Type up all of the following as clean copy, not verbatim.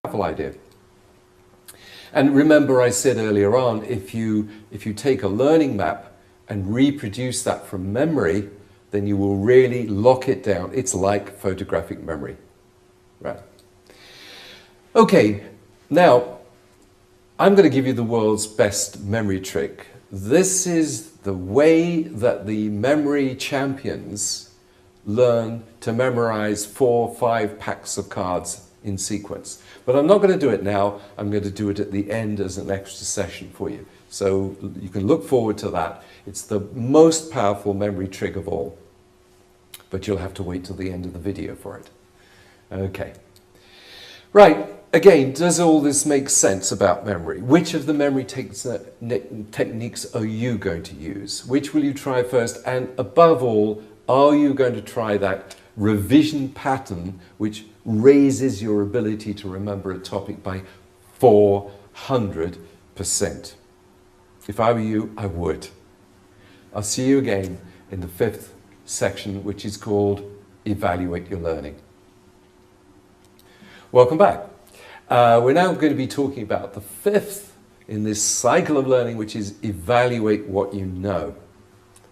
powerful idea. And remember, I said earlier on, if you take a learning map and reproduce that from memory, then you will really lock it down. It's like photographic memory, right? Okay, now I'm going to give you the world's best memory trick. This is the way that the memory champions learn to memorize 4 or 5 packs of cards in sequence. But I'm not going to do it now. I'm going to do it at the end as an extra session for you. So you can look forward to that. It's the most powerful memory trick of all. But you'll have to wait till the end of the video for it. Okay. Right. Again, does all this make sense about memory? Which of the memory techniques are you going to use? Which will you try first? And above all, are you going to try that revision pattern which raises your ability to remember a topic by 400%? If I were you, I would. I'll see you again in the 5th section, which is called Evaluate Your Learning. Welcome back. We're now going to be talking about the 5th in this cycle of learning, which is evaluate what you know.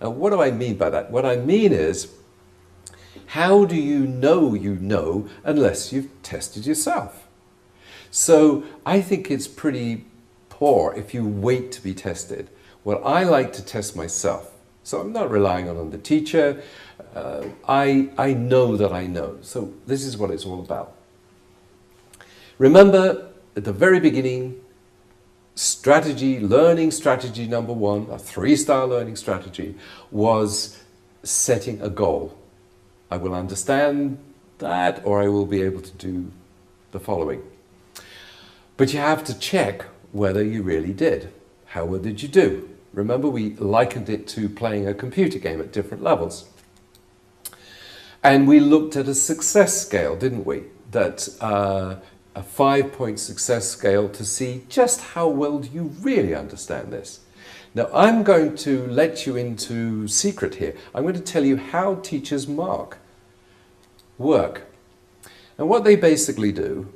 Now, what do I mean by that? What I mean is, how do you know unless you've tested yourself? So I think it's pretty poor if you wait to be tested. Well, I like to test myself. So I'm not relying on the teacher. I know that I know. So this is what it's all about. Remember, at the very beginning, learning strategy number 1, a 3-star learning strategy, was setting a goal. I will understand that, or I will be able to do the following. But you have to check whether you really did. How well did you do? Remember, we likened it to playing a computer game at different levels. And we looked at a success scale, didn't we? That a 5-point success scale to see just how well do you really understand this. Now, I'm going to let you into secret here. I'm going to tell you how teachers work. And what they basically do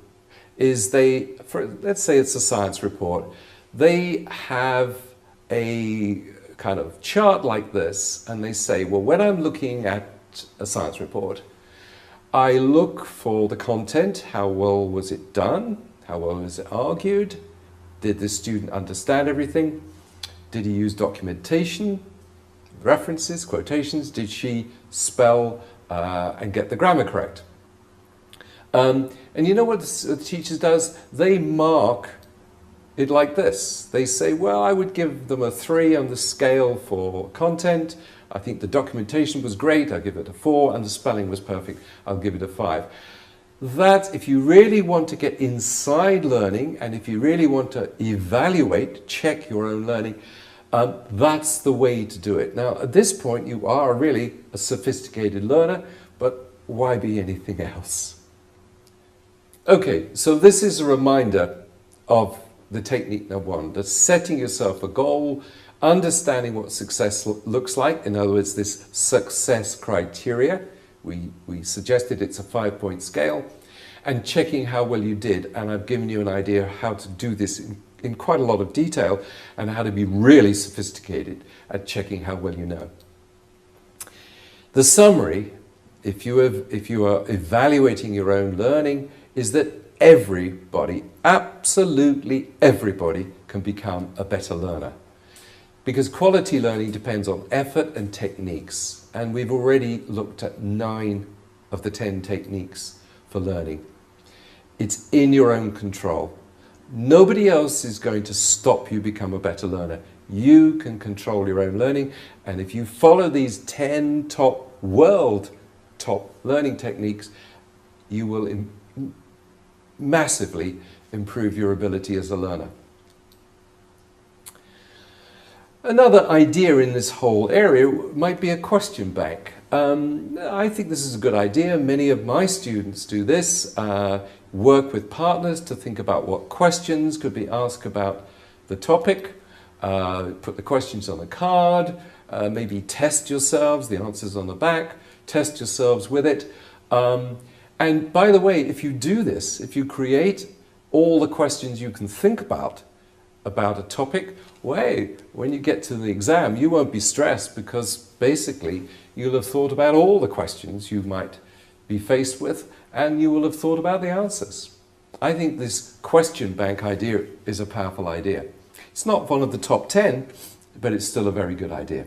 is let's say it's a science report, they have a kind of chart like this, and they say, well, when I'm looking at a science report, I look for the content. How well was it done? How well was it argued? Did the student understand everything? Did he use documentation, references, quotations? Did she spell and get the grammar correct? And you know what the teacher does? They mark it like this. They say, well, I would give them a 3 on the scale for content. I think the documentation was great. I'll give it a 4, and the spelling was perfect. I'll give it a 5. That, if you really want to get inside learning, and if you really want to evaluate, check your own learning, that's the way to do it. Now, at this point, you are really a sophisticated learner, but why be anything else? Okay, so this is a reminder of the technique number 1, that setting yourself a goal, understanding what success looks like. In other words, this success criteria. We suggested it's a 5-point scale, and checking how well you did. And I've given you an idea how to do this in quite a lot of detail, and how to be really sophisticated at checking how well you know. The summary, if you are evaluating your own learning, is that everybody, absolutely everybody, can become a better learner. Because quality learning depends on effort and techniques. And we've already looked at 9 of the 10 techniques for learning. It's in your own control. Nobody else is going to stop you become a better learner. You can control your own learning. And if you follow these 10 world top learning techniques, you will massively improve your ability as a learner. Another idea in this whole area might be a question bank. I think this is a good idea. Many of my students do this, work with partners to think about what questions could be asked about the topic, put the questions on a card, maybe test yourselves, the answers on the back, test yourselves with it. And by the way, if you do this, if you create all the questions you can think about a topic, when you get to the exam, you won't be stressed because basically you'll have thought about all the questions you might be faced with and you will have thought about the answers. I think this question bank idea is a powerful idea. It's not one of the top 10, but it's still a very good idea.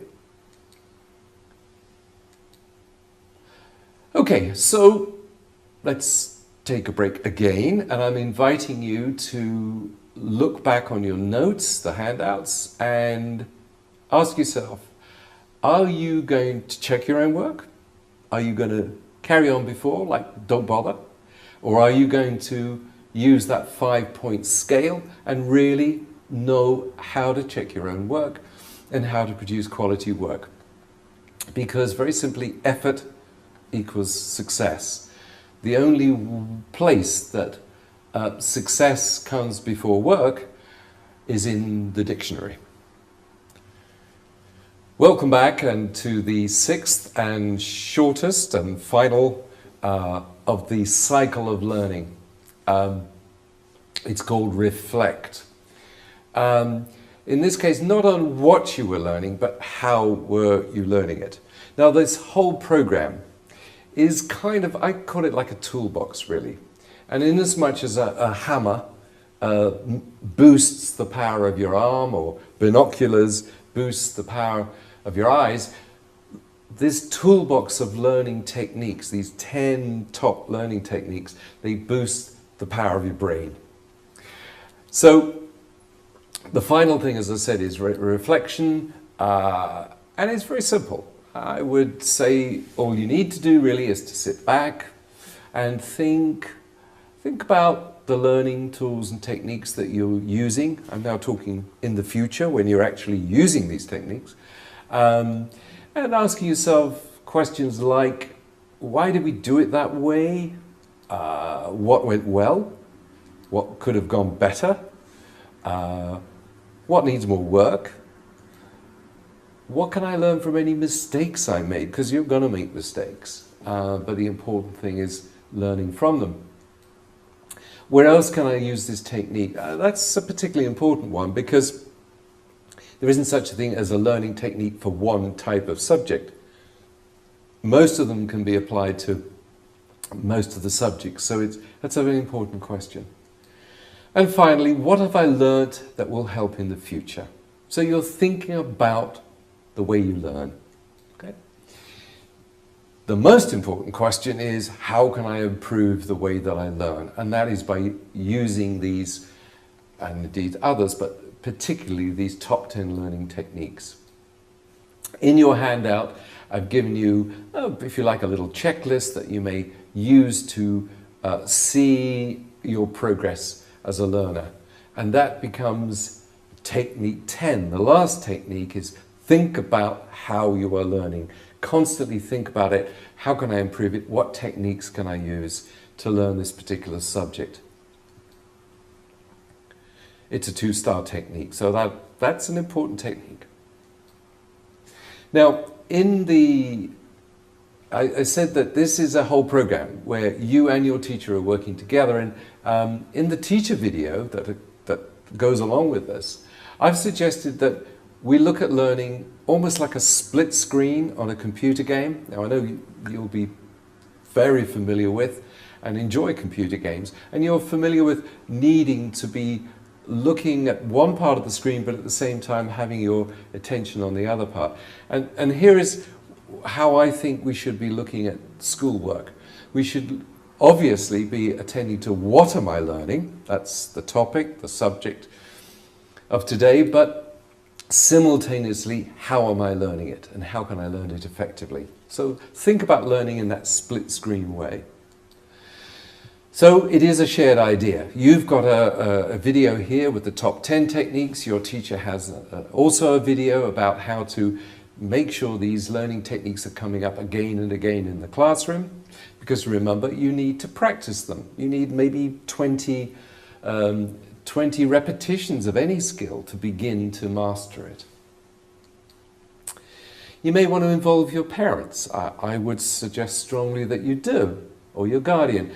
Okay, so let's take a break again, and I'm inviting you to look back on your notes, the handouts, and ask yourself, are you going to check your own work? Are you going to carry on before, like don't bother? Or are you going to use that 5-point scale and really know how to check your own work and how to produce quality work? Because very simply, effort equals success. The only place that success comes before work is in the dictionary. Welcome back and to the 6th and shortest and final of the cycle of learning. It's called reflect. In this case, not on what you were learning, but how were you learning it. Now, this whole program is kind of, I call it like a toolbox, really. And in as much as a hammer boosts the power of your arm, or binoculars boosts the power of your eyes, this toolbox of learning techniques, these 10 top learning techniques, they boost the power of your brain. So the final thing, as I said, is reflection, and it's very simple. I would say all you need to do really is to sit back and think about the learning tools and techniques that you're using. I'm now talking in the future when you're actually using these techniques. And asking yourself questions like, why did we do it that way? What went well? What could have gone better? What needs more work? What can I learn from any mistakes I made? Because you're going to make mistakes, but the important thing is learning from them. Where else can I use this technique? That's a particularly important one because there isn't such a thing as a learning technique for one type of subject. Most of them can be applied to most of the subjects, so that's a very important question. And finally, what have I learnt that will help in the future? So you're thinking about the way you learn. Okay? The most important question is, how can I improve the way that I learn? And that is by using these, and indeed others, but particularly these top 10 learning techniques. In your handout, I've given you, if you like, a little checklist that you may use to see your progress as a learner. And that becomes technique 10. The last technique is think about how you are learning. Constantly think about it. How can I improve it? What techniques can I use to learn this particular subject? It's a 2-star technique, so that's an important technique. Now, I said that this is a whole program where you and your teacher are working together, and in the teacher video that goes along with this, I've suggested that we look at learning almost like a split screen on a computer game. Now, I know you'll be very familiar with and enjoy computer games, and you're familiar with needing to be looking at one part of the screen, but at the same time having your attention on the other part. And here is how I think we should be looking at schoolwork. We should obviously be attending to what am I learning? That's the topic, the subject of today, but simultaneously, how am I learning it and how can I learn it effectively? So think about learning in that split screen way. So it is a shared idea. You've got a video here with the top 10 techniques. Your teacher has also a video about how to make sure these learning techniques are coming up again and again in the classroom. Because remember, you need to practice them. You need maybe 20 repetitions of any skill to begin to master it. You may want to involve your parents. I would suggest strongly that you do, or your guardian.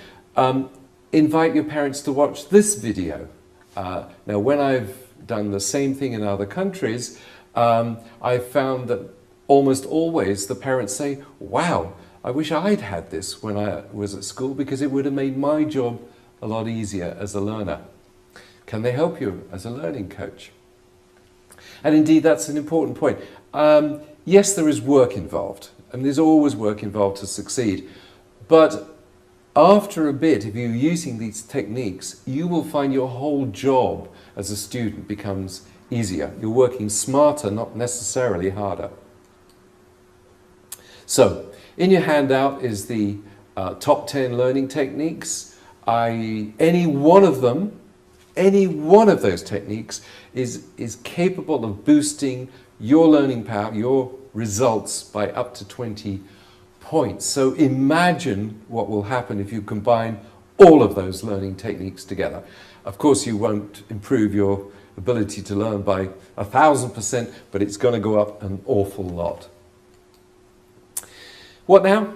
invite your parents to watch this video. Now, when I've done the same thing in other countries, I've found that almost always the parents say, wow, I wish I'd had this when I was at school because it would have made my job a lot easier as a learner. Can they help you as a learning coach? And indeed, that's an important point. Yes, there is work involved, and there's always work involved to succeed. But after a bit, if you're using these techniques, you will find your whole job as a student becomes easier. You're working smarter, not necessarily harder. So, in your handout is the top 10 learning techniques. Any one of those techniques is capable of boosting your learning power, your results by up to 20 points. So imagine what will happen if you combine all of those learning techniques together. Of course, you won't improve your ability to learn by 1,000%, but it's going to go up an awful lot. What now?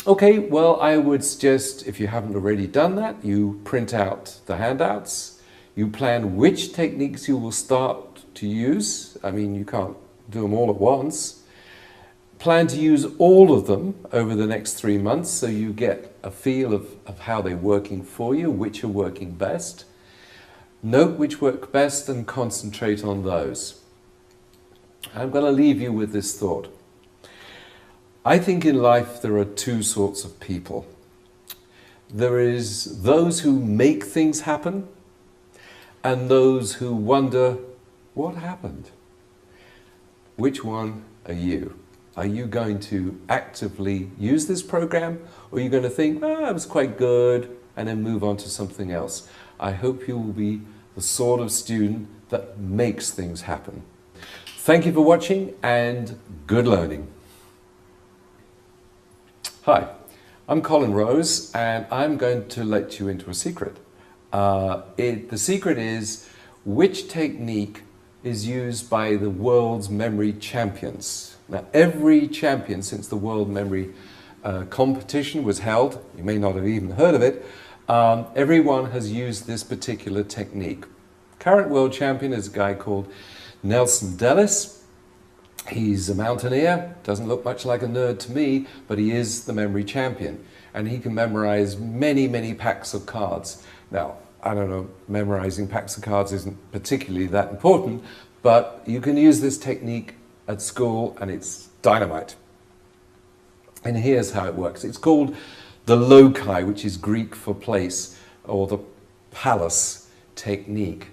Okay, well, I would suggest, if you haven't already done that, you print out the handouts, you plan which techniques you will start to use. I mean, you can't do them all at once. Plan to use all of them over the next 3 months so you get a feel of how they're working for you, which are working best. Note which work best and concentrate on those. I'm going to leave you with this thought. I think in life there are two sorts of people. There is those who make things happen and those who wonder what happened. Which one are you? Are you going to actively use this program, or are you going to think, it was quite good, and then move on to something else? I hope you will be the sort of student that makes things happen. Thank you for watching, and good learning. Hi, I'm Colin Rose, and I'm going to let you into a secret. The secret is which technique is used by the world's memory champions. Now, every champion since the World Memory competition was held, you may not have even heard of it, everyone has used this particular technique. Current world champion is a guy called Nelson Dellis. He's a mountaineer, doesn't look much like a nerd to me, but he is the memory champion. And he can memorize many, many packs of cards. Now, I don't know, memorizing packs of cards isn't particularly that important, but you can use this technique at school and it's dynamite. And here's how it works. It's called the loci, which is Greek for place, or the palace technique.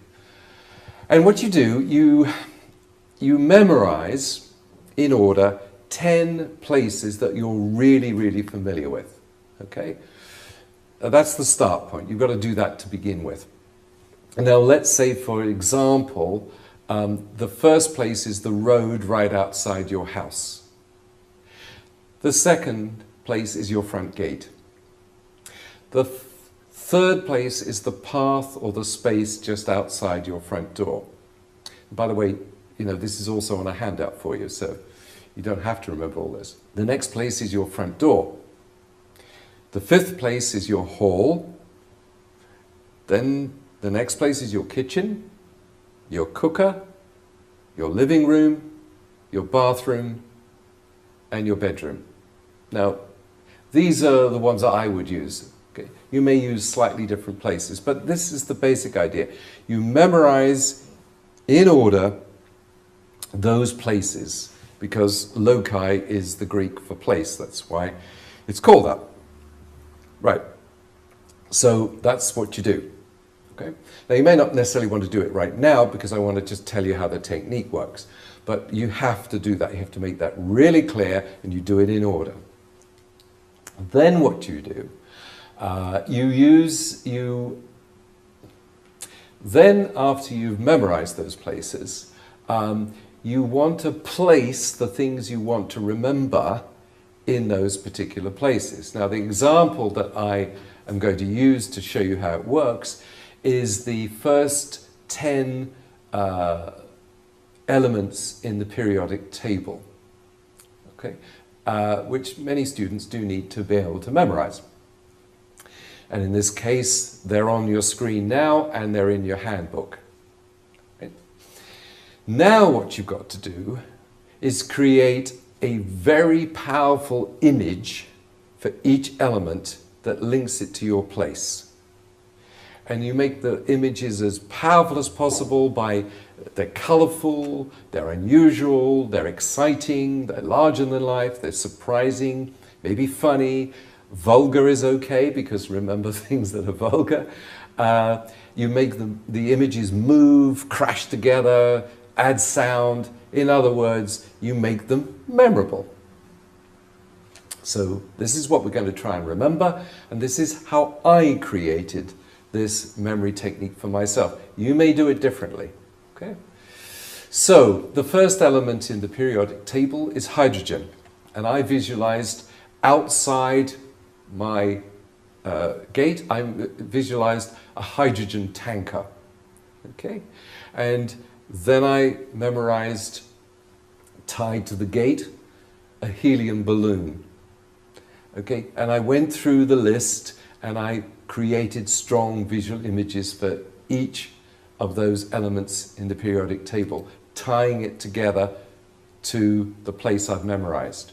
And what you do, you memorize in order 10 places that you're really, really familiar with. Okay? That's the start point. You've got to do that to begin with. Now, let's say, for example, the first place is the road right outside your house. The second place is your front gate. The third place is the path or the space just outside your front door. By the way, this is also on a handout for you, so you don't have to remember all this. The next place is your front door. The fifth place is your hall. Then the next place is your kitchen, your cooker, your living room, your bathroom, and your bedroom. Now, these are the ones that I would use. Okay? You may use slightly different places, but this is the basic idea. You memorize in order those places, because loci is the Greek for place. That's why it's called that. Right. So that's what you do. Okay? Now, you may not necessarily want to do it right now because I want to just tell you how the technique works. But you have to do that. You have to make that really clear, and you do it in order. Then what you do, then after you've memorized those places, you want to place the things you want to remember in those particular places. Now, the example that I am going to use to show you how it works is the first 10 elements in the periodic table, okay? Which many students do need to be able to memorize. And in this case, they're on your screen now and they're in your handbook. Right? Now what you've got to do is create a very powerful image for each element that links it to your place. And you make the images as powerful as possible by they're colorful, they're unusual, they're exciting, they're larger than life, they're surprising, maybe funny. Vulgar is okay, because remember things that are vulgar. You make the images move, crash together, add sound. In other words, you make them memorable. So this is what we're going to try and remember, and this is how I created this memory technique for myself. You may do it differently. Okay? So the first element in the periodic table is hydrogen, and I visualized outside my gate, I visualized a hydrogen tanker. Okay? And then I memorized, tied to the gate, a helium balloon. Okay? And I went through the list and I created strong visual images for each of those elements in the periodic table, tying it together to the place I've memorized.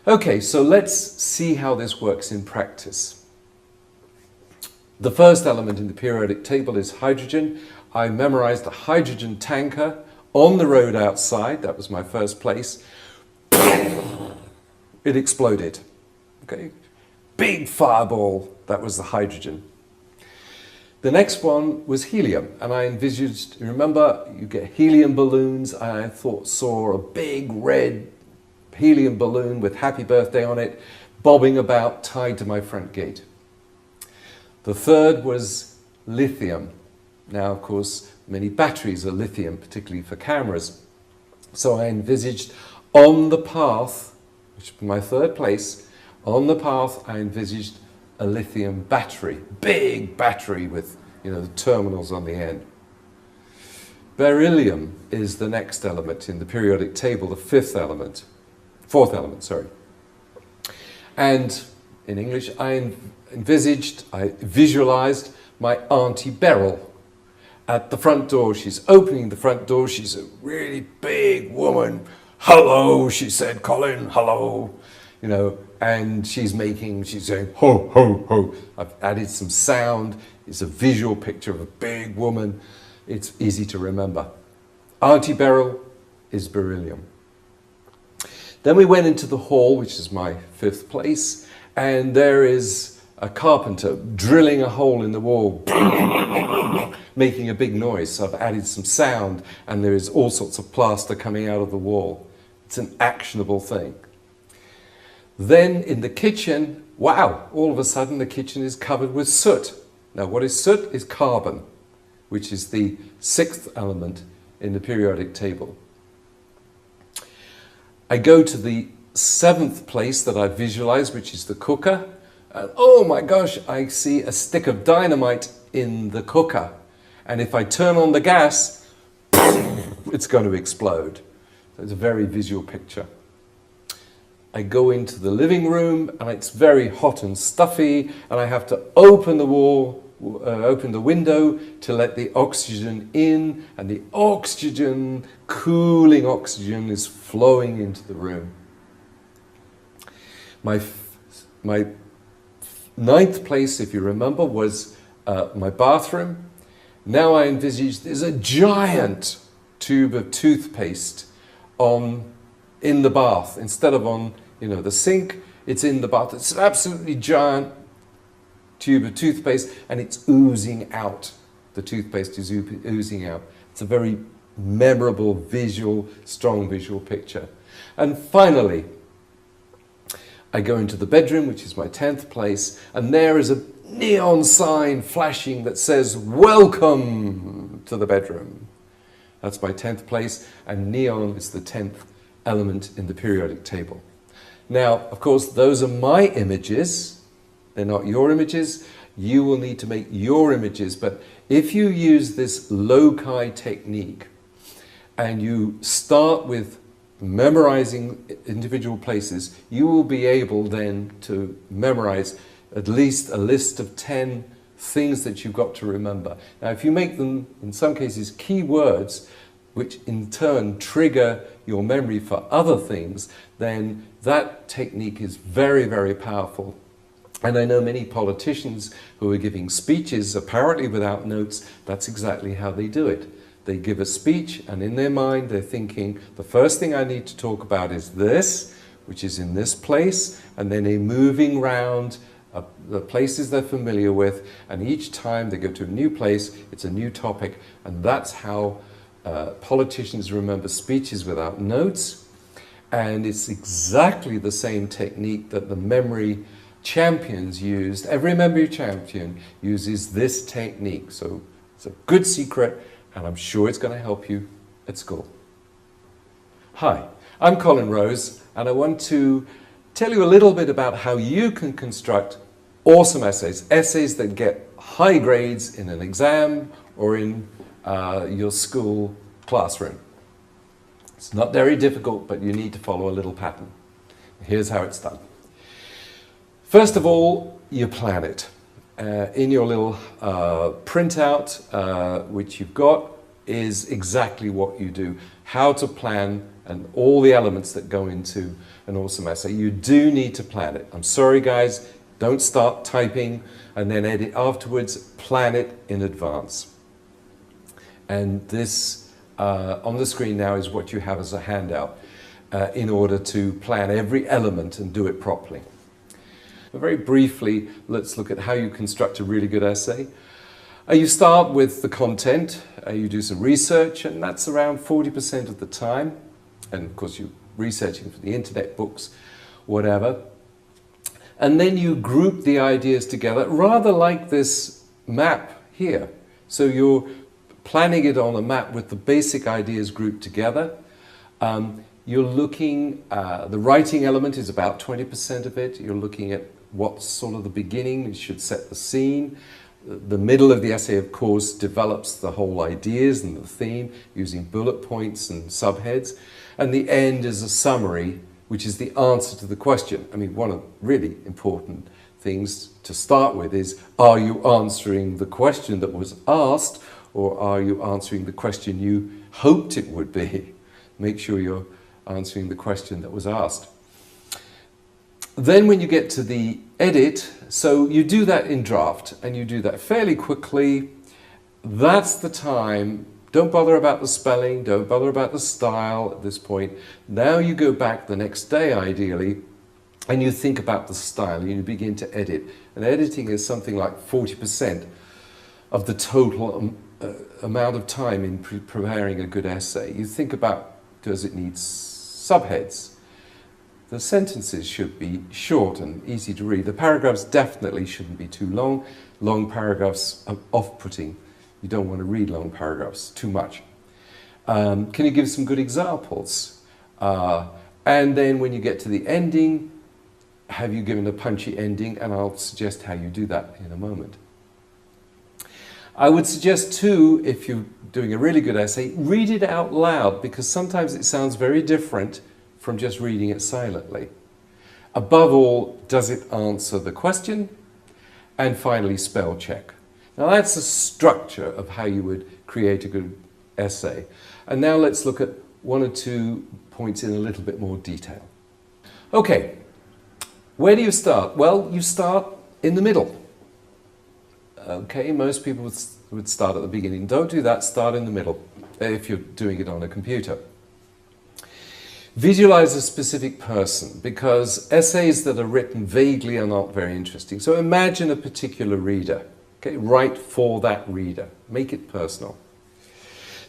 Okay, so let's see how this works in practice. The first element in the periodic table is hydrogen. I memorized a hydrogen tanker on the road outside. That was my first place. It exploded. Okay, big fireball. That was the hydrogen. The next one was helium, and I envisaged, remember, you get helium balloons. I saw a big red helium balloon with happy birthday on it, bobbing about, tied to my front gate. The third was lithium. Now, of course, many batteries are lithium, particularly for cameras. So I envisaged on the path, which was my third place, on the path I envisaged a lithium battery, big battery with, you know, the terminals on the end. Beryllium is the next element in the periodic table, the fourth element, sorry. And in English, I visualized my Auntie Beryl at the front door. She's opening the front door. She's a really big woman. Hello, she said, Colin, hello. You know, and she's saying, ho, ho, ho. I've added some sound. It's a visual picture of a big woman. It's easy to remember. Auntie Beryl is beryllium. Then we went into the hall, which is my fifth place, and there is a carpenter drilling a hole in the wall, making a big noise. So I've added some sound, and there is all sorts of plaster coming out of the wall. It's an actionable thing. Then in the kitchen, wow, all of a sudden the kitchen is covered with soot. Now what is soot? Is carbon, which is the sixth element in the periodic table. I go to the seventh place that I visualize, which is the cooker. And oh my gosh, I see a stick of dynamite in the cooker. And if I turn on the gas, it's going to explode. So it's a very visual picture. I go into the living room and it's very hot and stuffy, and I have to open the window to let the oxygen in, and the oxygen, cooling oxygen, is flowing into the room. My ninth place, if you remember, was my bathroom. Now I envisage there's a giant tube of toothpaste in the bath. Instead of on, you know, the sink, it's in the bath. It's an absolutely giant tube of toothpaste, and it's oozing out. The toothpaste is oozing out. It's a very memorable visual, strong visual picture. And finally, I go into the bedroom, which is my 10th place, and there is a neon sign flashing that says, "Welcome to the bedroom." That's my 10th place, and neon is the 10th element in the periodic table. Now, of course, those are my images. They're not your images. You will need to make your images, but if you use this loci technique and you start with memorizing individual places, you will be able then to memorize at least a list of 10 things that you've got to remember. Now, if you make them, in some cases, key words, which in turn trigger your memory for other things, then that technique is very, very powerful. And I know many politicians who are giving speeches, apparently without notes. That's exactly how they do it. They give a speech, and in their mind they're thinking, the first thing I need to talk about is this, which is in this place, and then they're moving around the places they're familiar with, and each time they go to a new place, it's a new topic, and that's how politicians remember speeches without notes. And it's exactly the same technique that the memory champions used. Every memory champion uses this technique, so it's a good secret, and I'm sure it's going to help you at school. Hi, I'm Colin Rose, and I want to tell you a little bit about how you can construct awesome essays, essays that get high grades in an exam or in your school classroom. It's not very difficult, but you need to follow a little pattern. Here's how it's done. First of all, you plan it. In your little printout, which you've got, is exactly what you do. How to plan and all the elements that go into an awesome essay. You do need to plan it. I'm sorry, guys. Don't start typing and then edit afterwards. Plan it in advance. And this on the screen now is what you have as a handout in order to plan every element and do it properly. But very briefly, let's look at how you construct a really good essay. You start with the content, you do some research, and that's around 40% of the time. And of course, you're researching for the internet, books, whatever. And then you group the ideas together, rather like this map here. So you're planning it on a map with the basic ideas grouped together. You're looking, the writing element is about 20% of it. You're looking at what's sort of the beginning, you should set the scene. The middle of the essay, of course, develops the whole ideas and the theme using bullet points and subheads. And the end is a summary, which is the answer to the question. I mean, one of the really important things to start with is, are you answering the question that was asked, or are you answering the question you hoped it would be? Make sure you're answering the question that was asked. Then when you get to the edit, so you do that in draft, and you do that fairly quickly. That's the time. Don't bother about the spelling, don't bother about the style at this point. Now you go back the next day, ideally, and you think about the style, and you begin to edit. And editing is something like 40% of the total amount of time in preparing a good essay. You think about, does it need subheads? The sentences should be short and easy to read. The paragraphs definitely shouldn't be too long. Long paragraphs are off-putting. You don't want to read long paragraphs too much. Can you give some good examples? And then when you get to the ending, have you given a punchy ending? And I'll suggest how you do that in a moment. I would suggest too, if you're doing a really good essay, read it out loud, because sometimes it sounds very different from just reading it silently. Above all, does it answer the question? And finally, spell check. Now that's the structure of how you would create a good essay. And now let's look at one or two points in a little bit more detail. Okay, where do you start? Well, you start in the middle. Okay, most people would start at the beginning. Don't do that, start in the middle if you're doing it on a computer. Visualize a specific person, because essays that are written vaguely are not very interesting. So imagine a particular reader. Okay, write for that reader. Make it personal.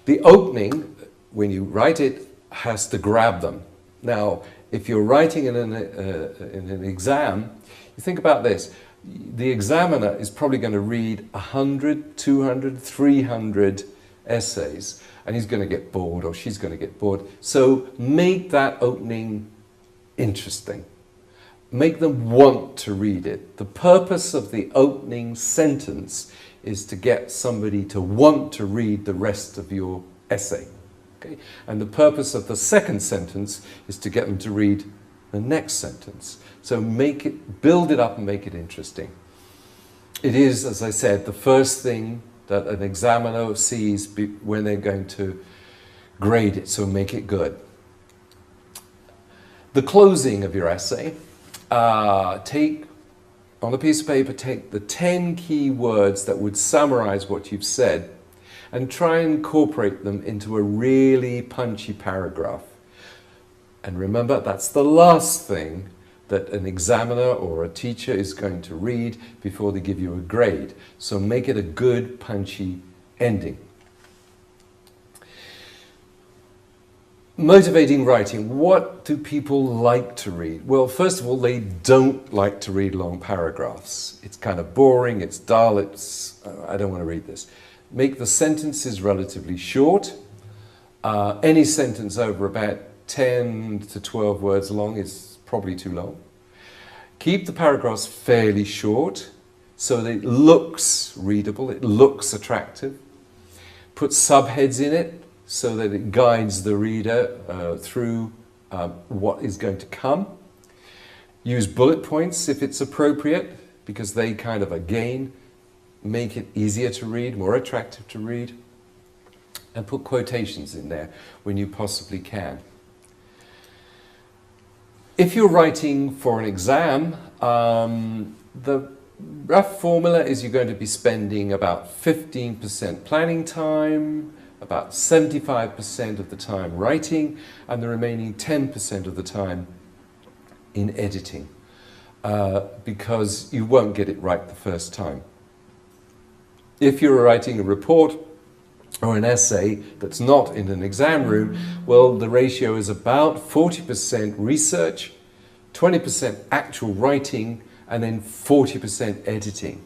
The opening, when you write it, has to grab them. Now, if you're writing in an exam, you think about this. The examiner is probably going to read 100, 200, 300 essays, and he's going to get bored, or she's going to get bored. So make that opening interesting. Make them want to read it. The purpose of the opening sentence is to get somebody to want to read the rest of your essay. Okay? And the purpose of the second sentence is to get them to read the next sentence. So build it up and make it interesting. It is, as I said, the first thing that an examiner sees when they're going to grade it, so make it good. The closing of your essay, take on a piece of paper, take the 10 key words that would summarize what you've said and try and incorporate them into a really punchy paragraph. And remember, that's the last thing that an examiner or a teacher is going to read before they give you a grade. So make it a good, punchy ending. Motivating writing. What do people like to read? Well, first of all, they don't like to read long paragraphs. It's kind of boring, it's dull, I don't want to read this. Make the sentences relatively short. Any sentence over about 10 to 12 words long is probably too long. Keep the paragraphs fairly short so that it looks readable, it looks attractive. Put subheads in it so that it guides the reader through what is going to come. Use bullet points if it's appropriate, because they kind of, again, make it easier to read, more attractive to read. And put quotations in there when you possibly can. If you're writing for an exam, the rough formula is you're going to be spending about 15% planning time, about 75% of the time writing, and the remaining 10% of the time in editing, because you won't get it right the first time. If you're writing a report or an essay that's not in an exam room, well, the ratio is about 40% research, 20% actual writing, and then 40% editing.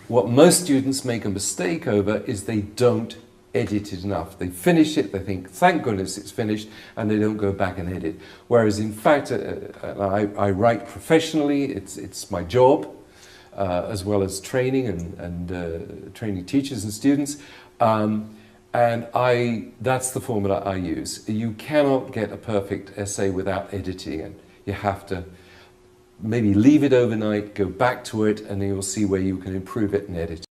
What most students make a mistake over is they don't edit it enough. They finish it, they think, thank goodness it's finished, and they don't go back and edit. Whereas in fact, I write professionally, it's my job, as well as training and training teachers and students. And that's the formula I use. You cannot get a perfect essay without editing it. You have to maybe leave it overnight, go back to it, and then you'll see where you can improve it and edit it.